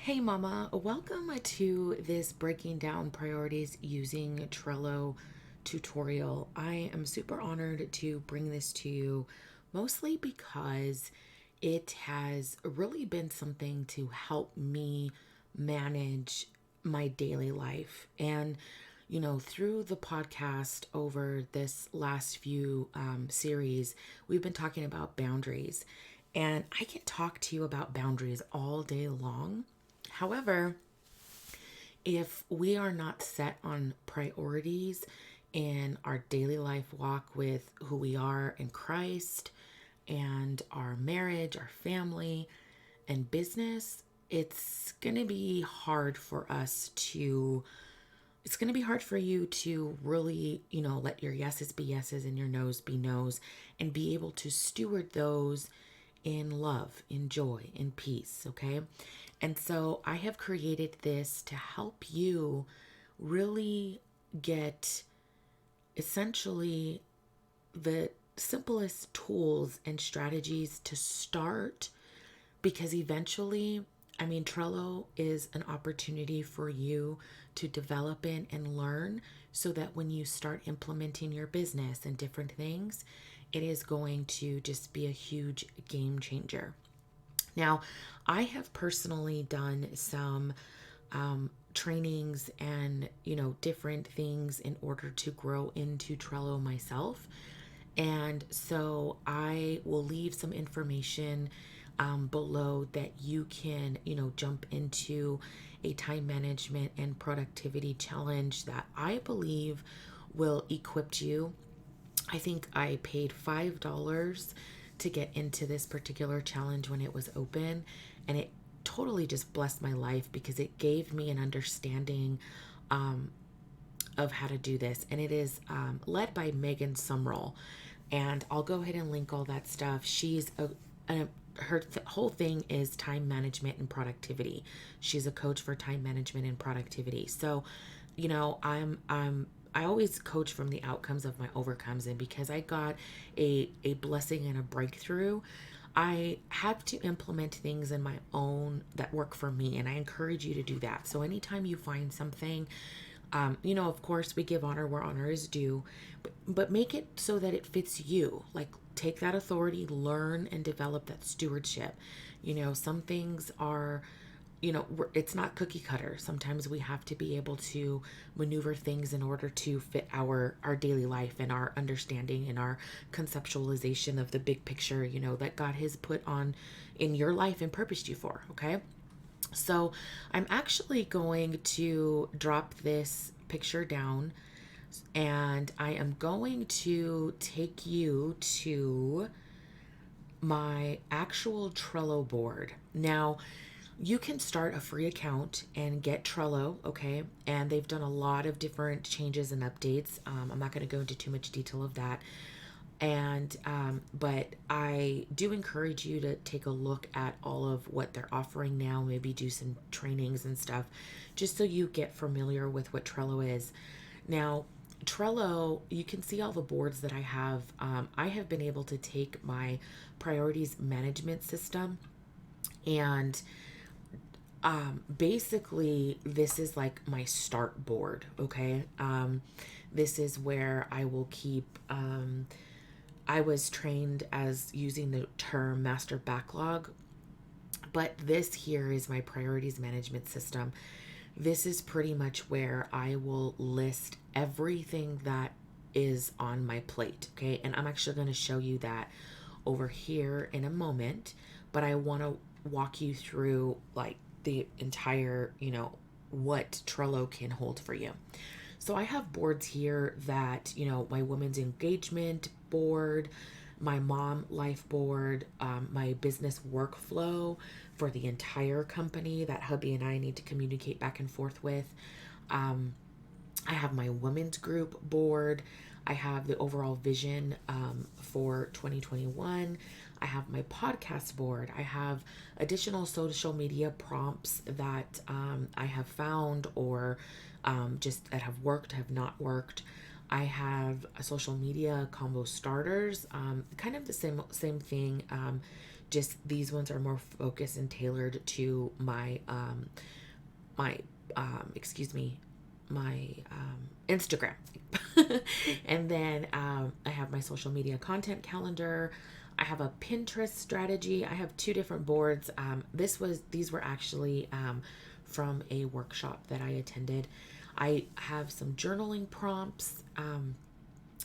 Hey Mama, welcome to this breaking down priorities using Trello tutorial. I am super honored to bring this to you, mostly because it has really been something to help me manage my daily life. And, through the podcast over this last few series, we've been talking about boundaries. And I can talk to you about boundaries all day long. However, if we are not set on priorities in our daily life walk with who we are in Christ and our marriage, our family, and business, it's going to be hard for you to really, let your yeses be yeses and your nos be nos and be able to steward those in love, in joy, in peace, okay? And so I have created this to help you really get essentially the simplest tools and strategies to start, because eventually, Trello is an opportunity for you to develop in and learn so that when you start implementing your business and different things, it is going to just be a huge game changer. Now, I have personally done some trainings and, different things in order to grow into Trello myself. And so I will leave some information below that you can, jump into a time management and productivity challenge that I believe will equip you. I think I paid $5 to get into this particular challenge when it was open, and it totally just blessed my life because it gave me an understanding of how to do this. And it is led by Megan Sumrall, and I'll go ahead and link all that stuff. She's her whole thing is time management and productivity. She's a coach for time management and productivity. So, I always coach from the outcomes of my overcomes, and because I got a blessing and a breakthrough, I have to implement things in my own that work for me, and I encourage you to do that. So anytime you find something, of course, we give honor where honor is due, but make it so that it fits you. Like, take that authority, learn and develop that stewardship. Some things are, it's not cookie cutter. Sometimes we have to be able to maneuver things in order to fit our daily life and our understanding and our conceptualization of the big picture, that God has put on in your life and purposed you for. Okay. So I'm actually going to drop this picture down, and I am going to take you to my actual Trello board. Now, you can start a free account and get Trello, okay? And they've done a lot of different changes and updates. I'm not going to go into too much detail of that. And but I do encourage you to take a look at all of what they're offering now, maybe do some trainings and stuff, just so you get familiar with what Trello is. Now, Trello, you can see all the boards that I have. I have been able to take my priorities management system, and basically this is like my start board, okay? This is where I will keep I was trained as using the term master backlog, but this here is my priorities management system. This is pretty much where I will list everything that is on my plate, okay? And I'm actually going to show you that over here in a moment, but I want to walk you through like the entire, what Trello can hold for you. So I have boards here that, my women's engagement board, my mom life board, my business workflow for the entire company that hubby and I need to communicate back and forth with. I have my women's group board. I have the overall vision for 2021. I have my podcast board. I have additional social media prompts that I have found or just that have worked, have not worked. I have a social media combo starters, kind of the same thing, just these ones are more focused and tailored to my excuse me, my Instagram. And then I have my social media content calendar. I have a Pinterest strategy. I have two different boards. These were actually from a workshop that I attended. I have some journaling prompts.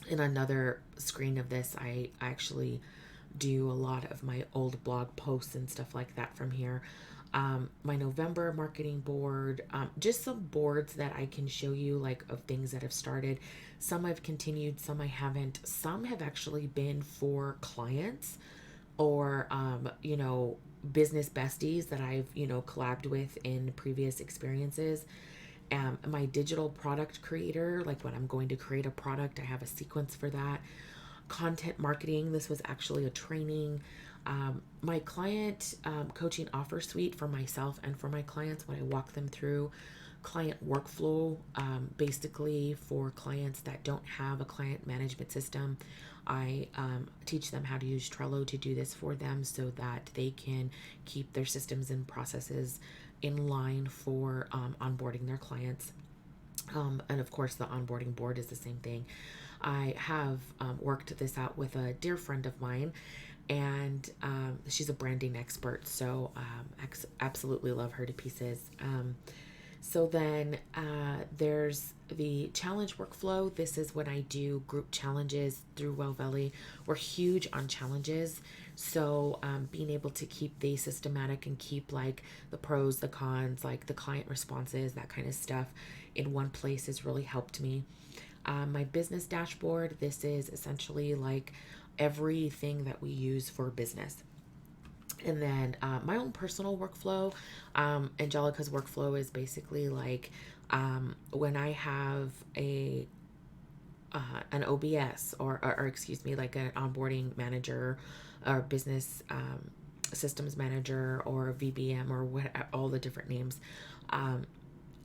In another screen of this, I actually do a lot of my old blog posts and stuff like that from here. My November marketing board, just some boards that I can show you, like of things that have started. Some I've continued, some I haven't. Some have actually been for clients or, business besties that I've, collabed with in previous experiences. My digital product creator, like when I'm going to create a product, I have a sequence for that. Content marketing, this was actually a training. My client coaching offer suite for myself and for my clients, when I walk them through client workflow, basically for clients that don't have a client management system. I teach them how to use Trello to do this for them so that they can keep their systems and processes in line for onboarding their clients. And of course, the onboarding board is the same thing. I have worked this out with a dear friend of mine, and she's a branding expert, so absolutely love her to pieces. So then there's the challenge workflow. This is when I do group challenges through Well Valley. We're huge on challenges. So being able to keep these systematic and keep like the pros, the cons, like the client responses, that kind of stuff in one place has really helped me. My business dashboard, this is essentially like everything that we use for business. And then my own personal workflow, Angelica's workflow is basically like when I have an OBS or excuse me, like an onboarding manager or business systems manager or VBM or what, all the different names.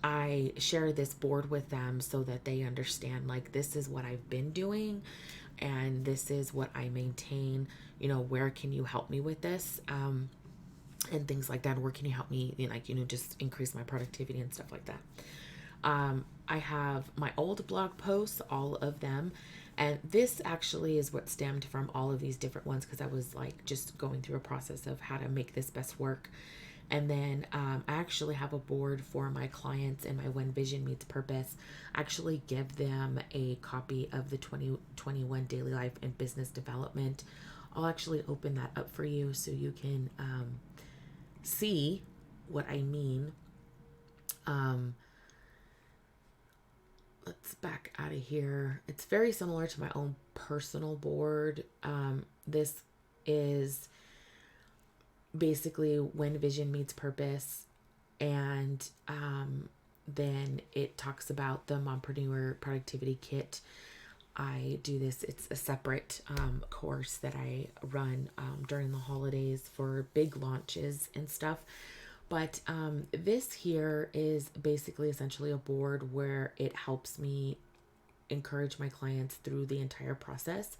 I share this board with them so that they understand, like, this is what I've been doing and this is what I maintain. Where can you help me with this? And things like that. Where can you help me, just increase my productivity and stuff like that. I have my old blog posts, all of them. And this actually is what stemmed from all of these different ones, because I was like just going through a process of how to make this best work. And then I actually have a board for my clients in my When Vision Meets Purpose. I actually give them a copy of the 2021 Daily Life and Business Development. I'll actually open that up for you so you can see what I mean. Let's back out of here. It's very similar to my own personal board. This is basically When Vision Meets Purpose, and then it talks about the Mompreneur Productivity Kit. I do this, it's a separate course that I run during the holidays for big launches and stuff. But this here is basically essentially a board where it helps me encourage my clients through the entire process.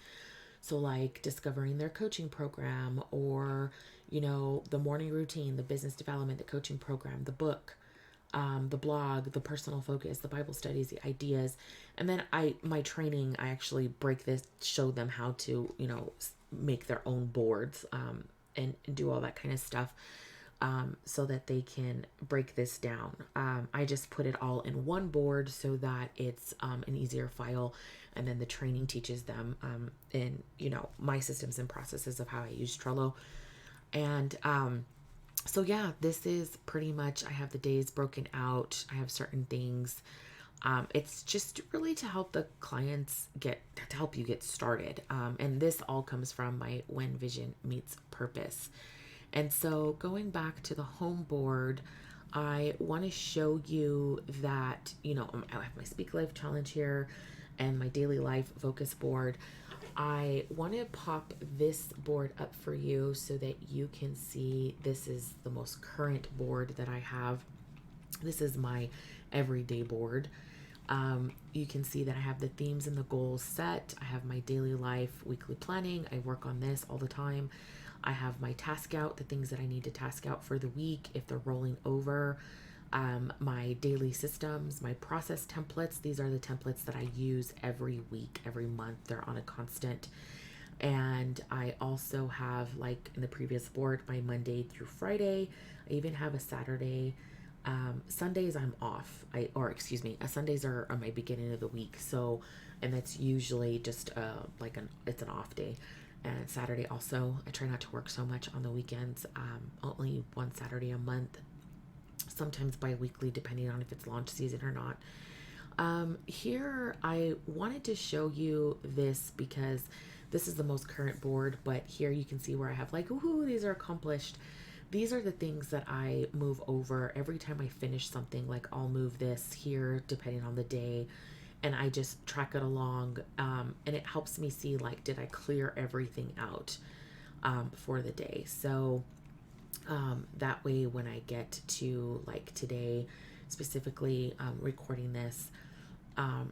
So like discovering their coaching program, or, the morning routine, the business development, the coaching program, the book, the blog, the personal focus, the Bible studies, the ideas. And then my training, I actually break this, show them how to, make their own boards, and do all that kind of stuff. So that they can break this down. I just put it all in one board so that it's an easier file, and then the training teaches them in my systems and processes of how I use Trello. And so yeah, this is pretty much, I have the days broken out. I have certain things. It's just really to help the clients to help you get started. And this all comes from my When Vision Meets Purpose. And so going back to the home board, I want to show you that, I have my Speak Life challenge here and my daily life focus board. I want to pop this board up for you so that you can see this is the most current board that I have. This is my everyday board. You can see that I have the themes and the goals set. I have my daily life weekly planning. I work on this all the time. I have my task out, the things that I need to task out for the week if they're rolling over. My daily systems, my process templates. These are the templates that I use every week, every month. They're on a constant. And I also have, like in the previous board, my Monday through Friday. I even have a Saturday. Sundays I'm off. Sundays are my beginning of the week. So, and that's usually just it's an off day. And Saturday also, I try not to work so much on the weekends. Only one Saturday a month, sometimes bi-weekly, depending on if it's launch season or not. Here I wanted to show you this because this is the most current board, but here you can see where I have like, ooh, these are accomplished. These are the things that I move over every time I finish something. Like I'll move this here depending on the day, and I just track it along. And it helps me see, like, did I clear everything out for the day? So that way when I get to like today, specifically recording this,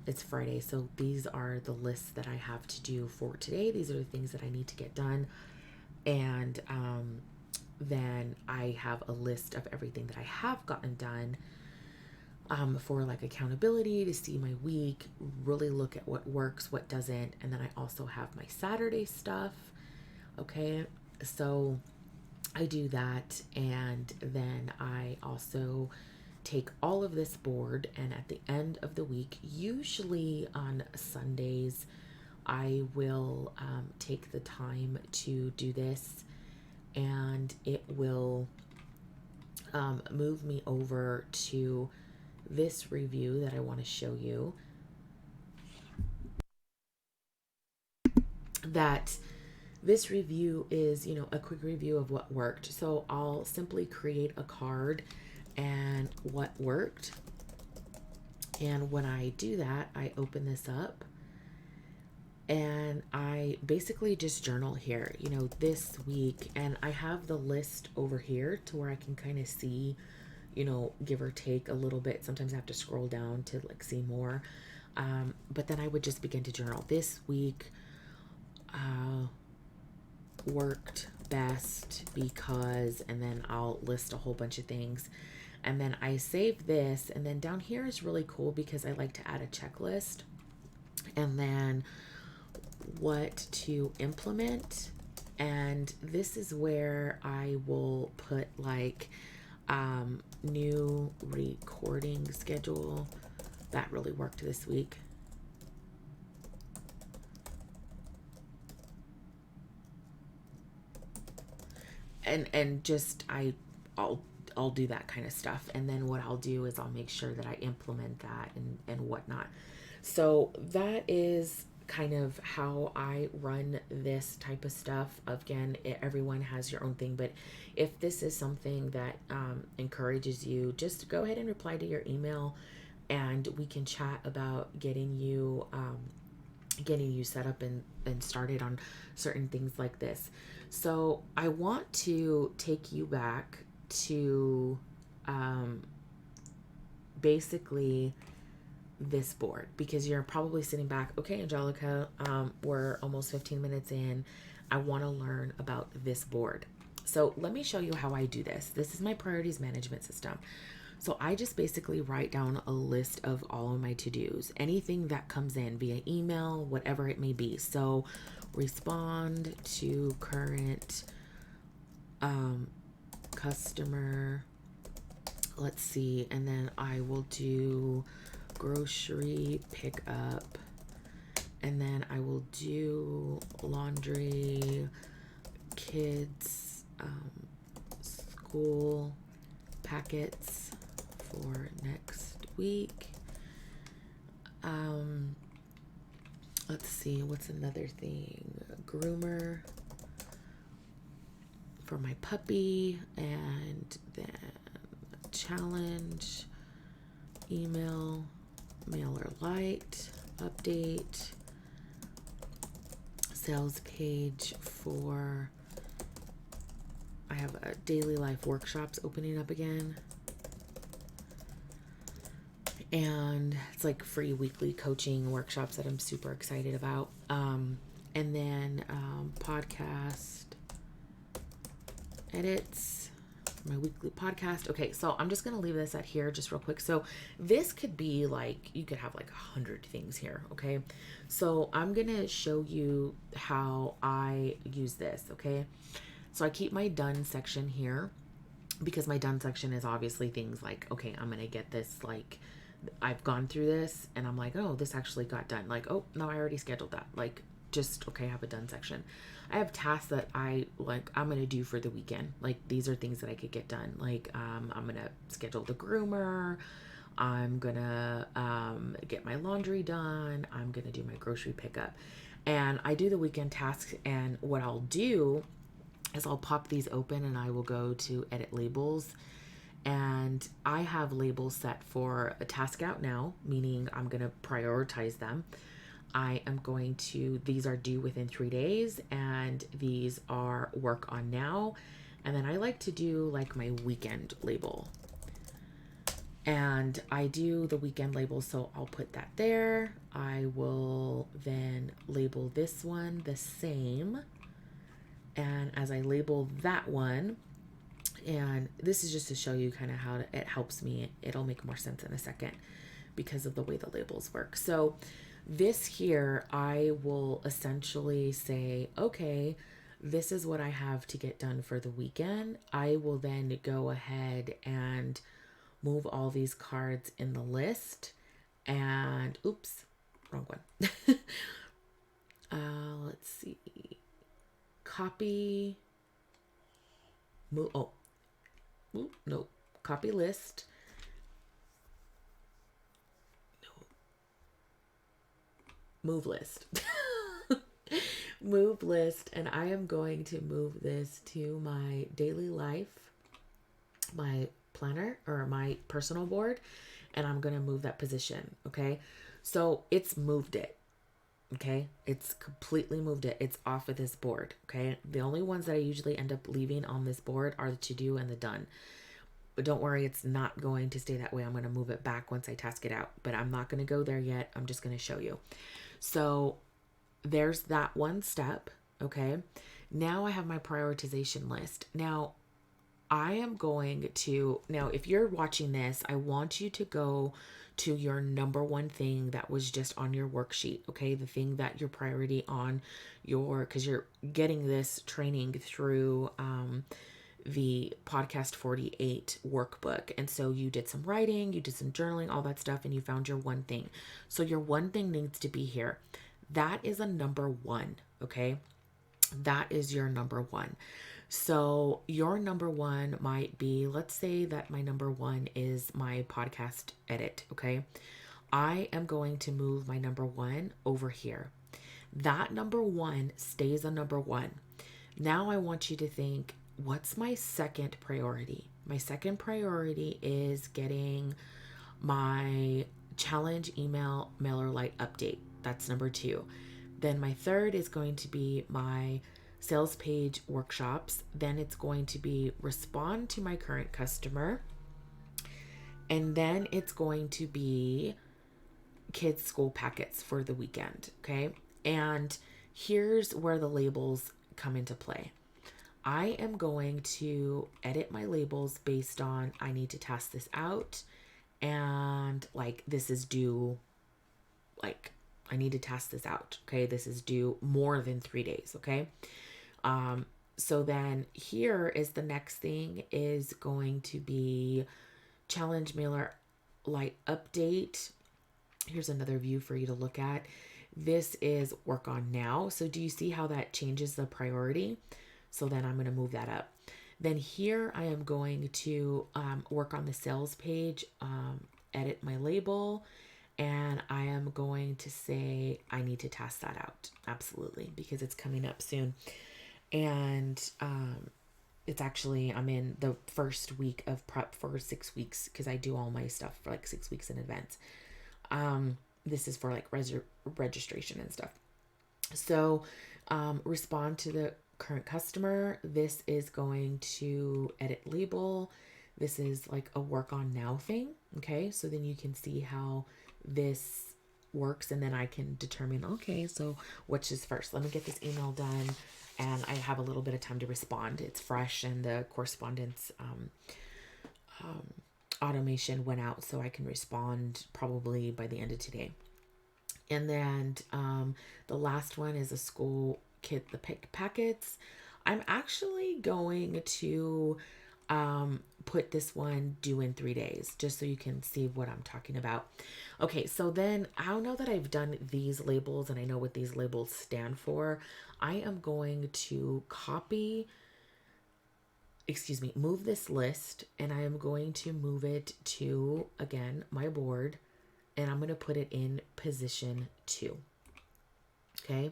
it's Friday, so these are the lists that I have to do for today. These are the things that I need to get done. And then I have a list of everything that I have gotten done for like accountability, to see my week, really look at what works, what doesn't. And then I also have my Saturday stuff. Okay, so I do that. And then I also take all of this board, and at the end of the week, usually on Sundays, I will take the time to do this, and it will move me over to this review that I want to show you. That this review is, a quick review of what worked. So I'll simply create a card and what worked. And when I do that, I open this up and I basically just journal here, this week. And I have the list over here to where I can kind of see, give or take a little bit. Sometimes I have to scroll down to like see more. But then I would just begin to journal. This week worked best because, and then I'll list a whole bunch of things. And then I save this, and then down here is really cool because I like to add a checklist, and then what to implement. And this is where I will put like new recording schedule. That really worked this week. And just I'll do that kind of stuff. And then what I'll do is I'll make sure that I implement that and whatnot. So that is kind of how I run this type of stuff. Again, everyone has your own thing, but if this is something that encourages you, just go ahead and reply to your email, and we can chat about getting you set up and started on certain things like this. So I want to take you back to basically this board, because you're probably sitting back, okay, Angelica, we're almost 15 minutes in. I want to learn about this board. So let me show you how I do this. This is my priorities management system. So I just basically write down a list of all of my to-dos, anything that comes in via email, whatever it may be. So respond to current customer, let's see, and then I will do grocery pickup, and then I will do laundry, kids, school packets for next week. Let's see, what's another thing? Groomer for my puppy, and then challenge, email, mailer light, update, sales page for, I have a daily life workshops opening up again. And it's like free weekly coaching workshops that I'm super excited about. And then podcast, edits, my weekly podcast. Okay, so I'm just gonna leave this at here just real quick. So this could be like, you could have like 100 things here. Okay, so I'm gonna show you how I use this. Okay, so I keep my done section here because my done section is obviously things like, okay, I'm gonna get this, like, I've gone through this and I'm like, oh, this actually got done. Like, oh, no, I already scheduled that. Like, just, okay, I have a done section. I have tasks that I'm going to do for the weekend. Like, these are things that I could get done. Like, I'm going to schedule the groomer. I'm going to get my laundry done. I'm going to do my grocery pickup. And I do the weekend tasks. And what I'll do is I'll pop these open and I will go to edit labels, and I have labels set for a task out now, meaning I'm going to prioritize them. I am going to, these are due within 3 days, and these are work on now. And then I like to do like my weekend label. And I do the weekend label, so I'll put that there. I will then label this one the same. And as I label that one, and this is just to show you kind of how it helps me. It'll make more sense in a second because of the way the labels work. So this here, I will essentially say, okay, this is what I have to get done for the weekend. I will then go ahead and move all these cards in the list. And oops, wrong one. Let's see. Copy. Move. Oh, no. Copy list. No. Move list. Move list. And I am going to move this to my daily life, my planner, or my personal board. And I'm going to move that position. Okay. So it's moved it. Okay. It's completely moved it. It's off of this board. Okay. The only ones that I usually end up leaving on this board are the to do and the done. But don't worry, it's not going to stay that way. I'm going to move it back once I task it out, but I'm not going to go there yet. I'm just going to show you. So there's that one step. Okay. Now I have my prioritization list. Now I am going to, now if you're watching this, I want you to go to your number one thing that was just on your worksheet. Okay. The thing that your priority on your, cause you're getting this training through, the podcast 48 workbook. And so you did some writing, you did some journaling, all that stuff, and you found your one thing. So your one thing needs to be here. That is a number one. Okay. That is your number one. So your number one might be, let's say that my number one is my podcast edit. Okay. I am going to move my number one over here. That number one stays a number one. Now I want you to think, what's my second priority? My second priority is getting my challenge email MailerLite update. That's number two. Then my third is going to be my sales page workshops. Then it's going to be respond to my current customer. And then it's going to be kids' school packets for the weekend. Okay. And here's where the labels come into play. I am going to edit my labels based on, I need to task this out, and like this is due, like I need to task this out. Okay. This is due more than 3 days. Okay. So then here is the next thing is going to be challenge mailer light update. Here's another view for you to look at. This is work on now. So do you see how that changes the priority? So then I'm going to move that up. Then here I am going to work on the sales page, edit my label, and I am going to say I need to task that out. Absolutely, because it's coming up soon. And it's actually, I'm in the first week of prep for 6 weeks because I do all my stuff for like 6 weeks in advance. This is for like registration and stuff. So respond to the current customer. This is going to edit label. This is like a work on now thing. Okay. So then you can see how this works, and then I can determine, okay, so which is first. Let me get this email done, and I have a little bit of time to respond. It's fresh, and the correspondence automation went out, so I can respond probably by the end of today. And then the last one is a school kit, the pick packets. I'm actually going to put this one due in 3 days, just so you can see what I'm talking about. Okay, so then I'll know that I've done these labels and I know what these labels stand for. I am going to move this list, and I am going to move it to, again, my board, and I'm going to put it in position 2. Okay.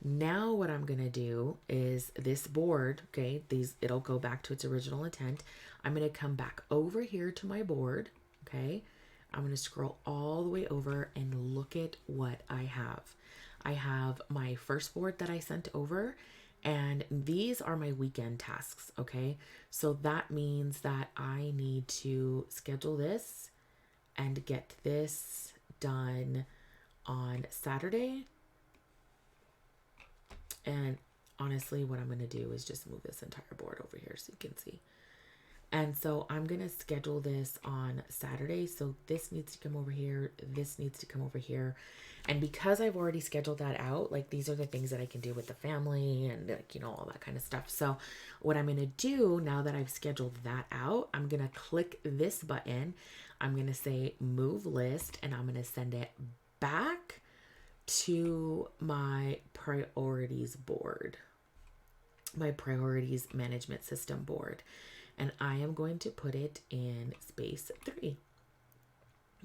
Now what I'm going to do is this board, okay, it'll go back to its original intent. I'm going to come back over here to my board, okay? I'm going to scroll all the way over and look at what I have. I have my first board that I sent over, and these are my weekend tasks, okay? So that means that I need to schedule this and get this done on Saturday. And honestly, what I'm going to do is just move this entire board over here so you can see. And so I'm going to schedule this on Saturday. So this needs to come over here. This needs to come over here. And because I've already scheduled that out, like these are the things that I can do with the family and like, you know, all that kind of stuff. So what I'm going to do now that I've scheduled that out, I'm going to click this button. I'm going to say move list, and I'm going to send it back to my priorities board, my priorities management system board. And I am going to put it in space 3.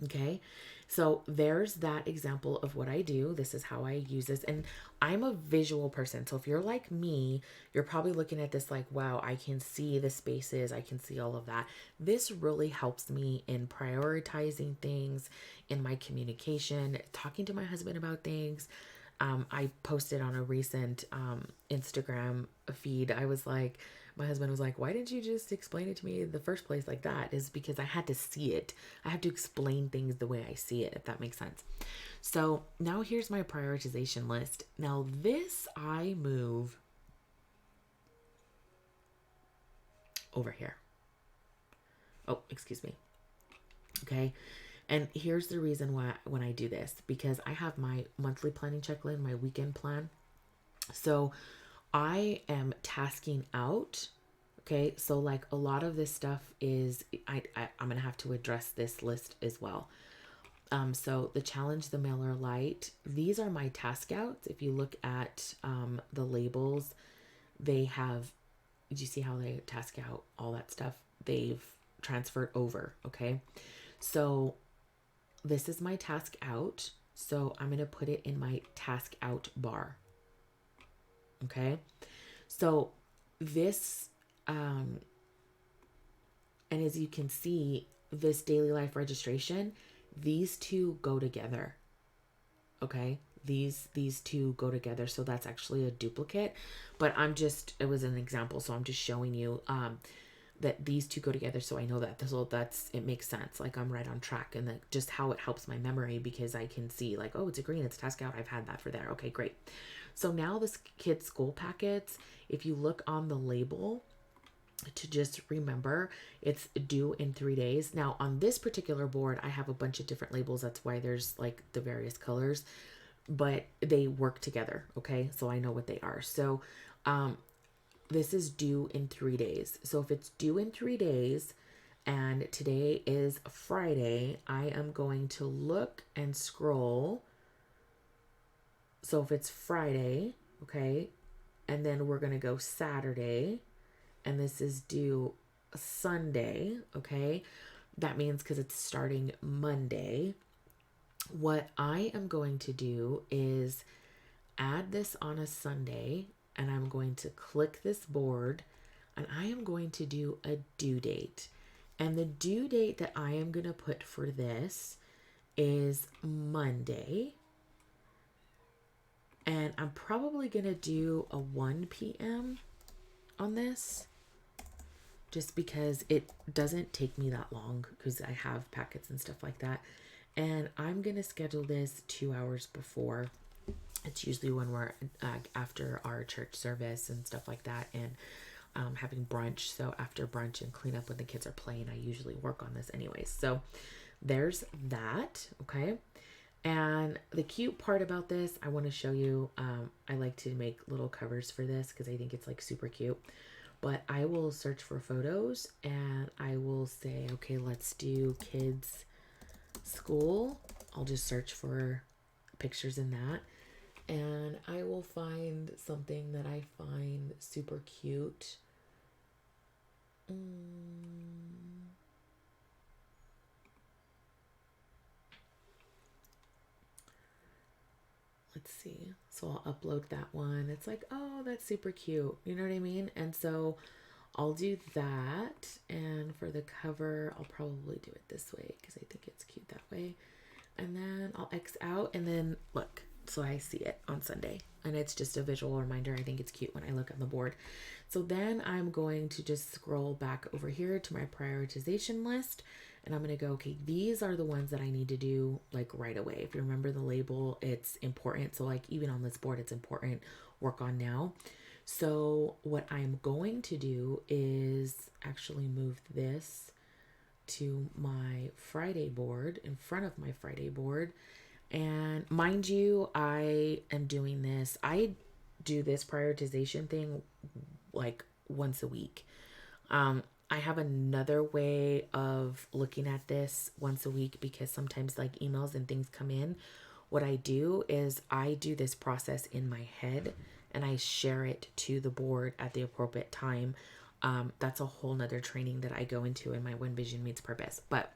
Okay, so there's that example of what I do. This is how I use this. And I'm a visual person. So if you're like me, you're probably looking at this like, wow, I can see the spaces. I can see all of that. This really helps me in prioritizing things, in my communication, talking to my husband about things. I posted on a recent Instagram feed. I was like, my husband was like, why didn't you just explain it to me in the first place like that? Is because I had to see it. I have to explain things the way I see it, if that makes sense. So now here's my prioritization list. Now this I move over here. Oh, excuse me. Okay. And here's the reason why when I do this, because I have my monthly planning checklist, my weekend plan. So I am tasking out. Okay. So like a lot of this stuff is, I'm going to have to address this list as well. So the challenge, the mailer light, these are my task outs. If you look at, the labels, they have, did you see how they task out all that stuff? They've transferred over. Okay. So this is my task out. So I'm going to put it in my task out bar. Okay. So this, and as you can see, this daily life registration, these two go together. Okay. These two go together. So that's actually a duplicate, but it was an example. So I'm just showing you, that these two go together. So I know that it makes sense. Like I'm right on track, and that just how it helps my memory, because I can see like, oh, it's a green, it's task out. I've had that for there. Okay, great. So now this kids school packets, if you look on the label, to just remember, it's due in 3 days. Now on this particular board, I have a bunch of different labels. That's why there's like the various colors, but they work together. Okay. So I know what they are. So, this is due in 3 days. So if it's due in 3 days and today is Friday, I am going to look and scroll. So if it's Friday, okay, and then we're going to go Saturday, and this is due Sunday, okay, that means because it's starting Monday. What I am going to do is add this on a Sunday, and I'm going to click this board, and I am going to do a due date. And the due date that I am going to put for this is Monday. And I'm probably going to do a 1 p.m. on this, just because it doesn't take me that long, because I have packets and stuff like that. And I'm going to schedule this 2 hours before. It's usually when we're after our church service and stuff like that, and having brunch. So after brunch and cleanup when the kids are playing, I usually work on this anyways. So there's that. Okay. And the cute part about this, I want to show you, I like to make little covers for this because I think it's like super cute. But I will search for photos and I will say, okay, let's do kids school. I'll just search for pictures in that. And I will find something that I find super cute. Let's see. So I'll upload that one. It's like, oh, that's super cute. You know what I mean? And so I'll do that. And for the cover, I'll probably do it this way because I think it's cute that way. And then I'll X out and then look. So I see it on Sunday. And it's just a visual reminder. I think it's cute when I look on the board. So then I'm going to just scroll back over here to my prioritization list. And I'm going to go, okay, these are the ones that I need to do like right away. If you remember the label, it's important. So like even on this board, it's important. Work on now. So what I'm going to do is actually move this to my Friday board, in front of my Friday board. And mind you, I am doing this. I do this prioritization thing like once a week. I have another way of looking at this once a week because sometimes like emails and things come in. What I do is I do this process in my head and I share it to the board at the appropriate time. That's a whole nother training that I go into in my When Vision Meets Purpose, but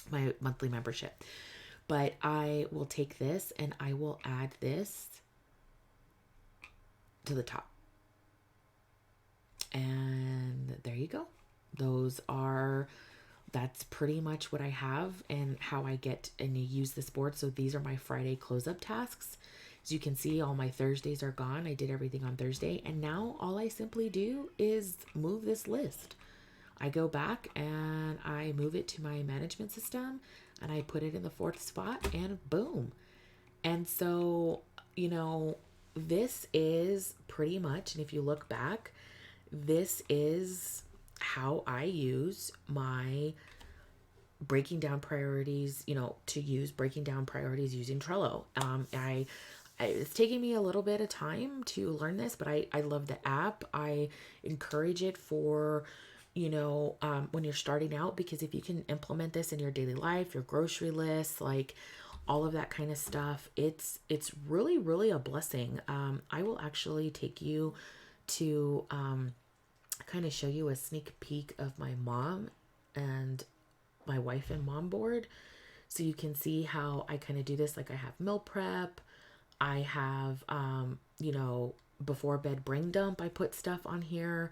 my monthly membership. But I will take this and I will add this to the top. And there you go. That's pretty much what I have and how I get and use this board. So these are my Friday close-up tasks. As you can see, all my Thursdays are gone. I did everything on Thursday. And now all I simply do is move this list. I go back and I move it to my management system and I put it in the 4th spot and boom. And so, this is pretty much, and if you look back, this is how I use my breaking down priorities, breaking down priorities using Trello. It's taking me a little bit of time to learn this, but I love the app. I encourage it for, when you're starting out, because if you can implement this in your daily life, your grocery list, like all of that kind of stuff, it's really, really a blessing. I will actually take you to kind of show you a sneak peek of my mom and my wife and mom board, so you can see how I kind of do this. Like I have meal prep, I have before bed brain dump, I put stuff on here.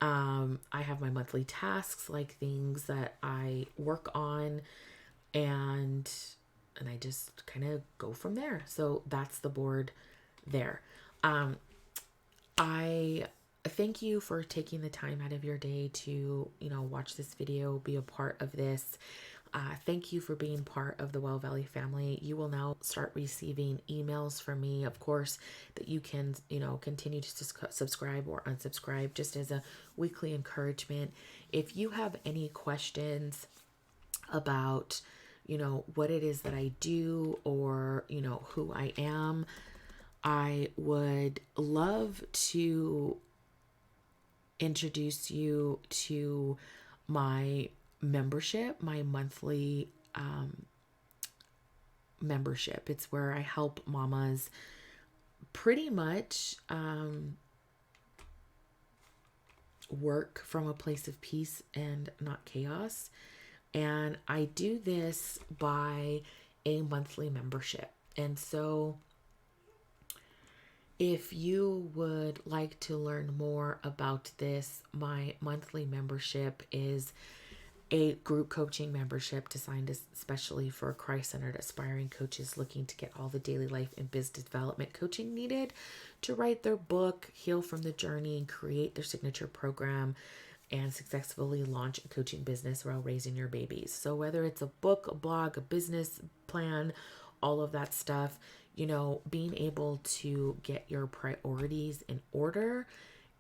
I have my monthly tasks, like things that I work on, and I just kind of go from there. So that's the board there. I thank you for taking the time out of your day to, watch this video, be a part of this. Thank you for being part of the Well Valley family. You will now start receiving emails from me, of course, that you can, continue to subscribe or unsubscribe just as a weekly encouragement. If you have any questions about, what it is that I do or, who I am, I would love to introduce you to my membership, my monthly membership. It's where I help mamas pretty much work from a place of peace and not chaos. And I do this by a monthly membership. And so if you would like to learn more about this, my monthly membership is a group coaching membership designed especially for Christ-centered aspiring coaches looking to get all the daily life and business development coaching needed to write their book, heal from the journey, and create their signature program and successfully launch a coaching business while raising your babies. So whether it's a book, a blog, a business plan, all of that stuff, you know, being able to get your priorities in order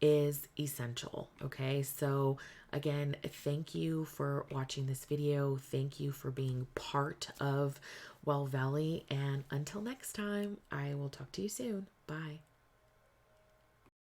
is essential. Okay. So again, thank you for watching this video. Thank you for being part of Well Valley. And until next time, I will talk to you soon. Bye.